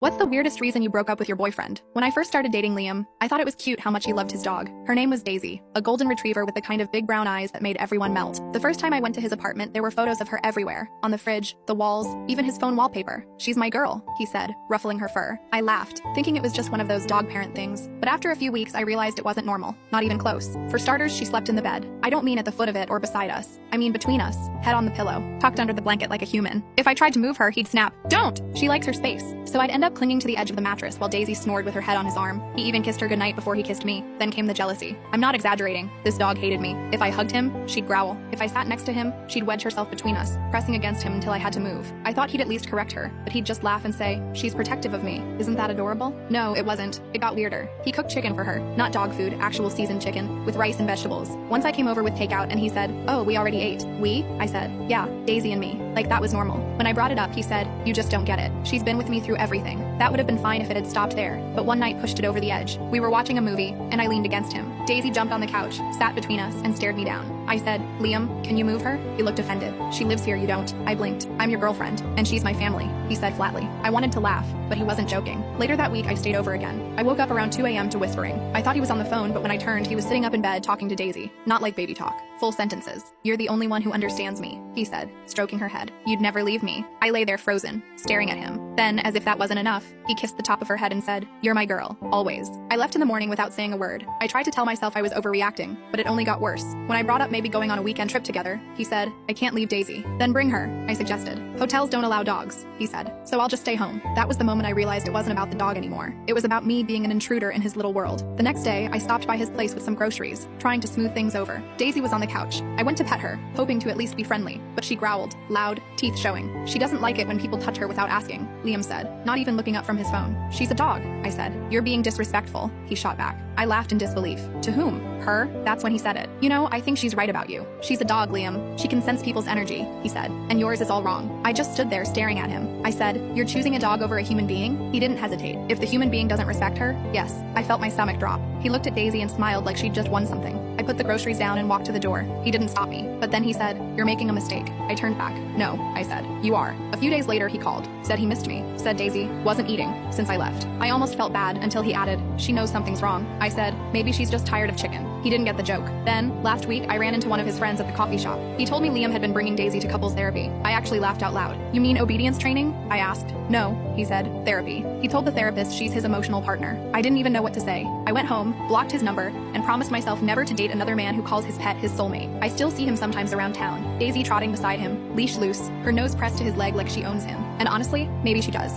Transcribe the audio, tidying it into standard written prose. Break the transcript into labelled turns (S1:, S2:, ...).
S1: What's the weirdest reason you broke up with your boyfriend? When I first started dating Liam, I thought it was cute how much he loved his dog. Her name was Daisy, a golden retriever with the kind of big brown eyes that made everyone melt. The first time I went to his apartment, there were photos of her everywhere. On the fridge, the walls, even his phone wallpaper. "She's my girl," he said, ruffling her fur. I laughed, thinking it was just one of those dog parent things. But after a few weeks, I realized it wasn't normal. Not even close. For starters, she slept in the bed. I don't mean at the foot of it or beside us. I mean between us, head on the pillow, tucked under the blanket like a human. If I tried to move her, he'd snap, "Don't!" She likes her space. So I'd end up clinging to the edge of the mattress while Daisy snored with her head on his arm. He even kissed her goodnight before he kissed me. Then came the jealousy. I'm not exaggerating. This dog hated me. If I hugged him, she'd growl. If I sat next to him, she'd wedge herself between us, pressing against him until I had to move. I thought he'd at least correct her, but he'd just laugh and say, "She's protective of me. Isn't that adorable?" No, it wasn't. It got weirder. He cooked chicken for her. Not dog food, actual seasoned chicken, with rice and vegetables. Once I came over with takeout and he said, "Oh, we already ate." "We?" I said. "Yeah, Daisy and me." Like that was normal. When I brought it up, he said, "You just don't get it. She's been with me through everything." That would have been fine if it had stopped there, but one night pushed it over the edge. We were watching a movie, and I leaned against him. Daisy jumped on the couch, sat between us, and stared me down. I said, "Liam, can you move her?" He looked offended. "She lives here, you don't." I blinked. "I'm your girlfriend, and she's my family," he said flatly. I wanted to laugh, but he wasn't joking. Later that week, I stayed over again. I woke up around 2 a.m. to whispering. I thought he was on the phone, but when I turned, he was sitting up in bed talking to Daisy. Not like baby talk. Full sentences. "You're the only one who understands me," he said, stroking her head. "You'd never leave me." I lay there frozen, staring at him. Then, as if that wasn't enough, he kissed the top of her head and said, "You're my girl, always." I left in the morning without saying a word. I tried to tell myself I was overreacting, but it only got worse. When I brought up maybe going on a weekend trip together, he said, "I can't leave Daisy." "Then bring her," I suggested. "Hotels don't allow dogs," he said, "so I'll just stay home." That was the moment I realized it wasn't about the dog anymore. It was about me being an intruder in his little world. The next day, I stopped by his place with some groceries, trying to smooth things over. Daisy was on the couch. I went to pet her, hoping to at least be friendly, but she growled, loud, teeth showing. "She doesn't like it when people touch her without asking," Liam said, not even looking up from his phone. "She's a dog," I said. "You're being disrespectful," he shot back. I laughed in disbelief. "To whom? Her?" That's when he said it. "You know, I think she's right about you. She's a dog, Liam. She can sense people's energy," he said, "and yours is all wrong." I just stood there staring at him. I said, "You're choosing a dog over a human being?" He didn't hesitate. "If the human being doesn't respect her, yes." I felt my stomach drop. He looked at Daisy and smiled like she'd just won something. I put the groceries down and walked to the door. He didn't stop me, but then he said, "You're making a mistake." I turned back. "No," I said. "You are." A few days later, he called, said he missed me, said Daisy wasn't eating since I left. I almost felt bad until he added, "She knows something's wrong." I said, "Maybe she's just tired of chicken." He didn't get the joke. Then, last week, I ran into one of his friends at the coffee shop. He told me Liam had been bringing Daisy to couples therapy. I actually laughed out loud. "You mean obedience training?" I asked. "No," he said, "therapy." He told the therapist she's his emotional partner. I didn't even know what to say. I went home, blocked his number, and promised myself never to date another man who calls his pet his soulmate. I still see him sometimes around town, Daisy trotting beside him, leash loose, her nose pressed to his leg like she owns him. And honestly, maybe she does.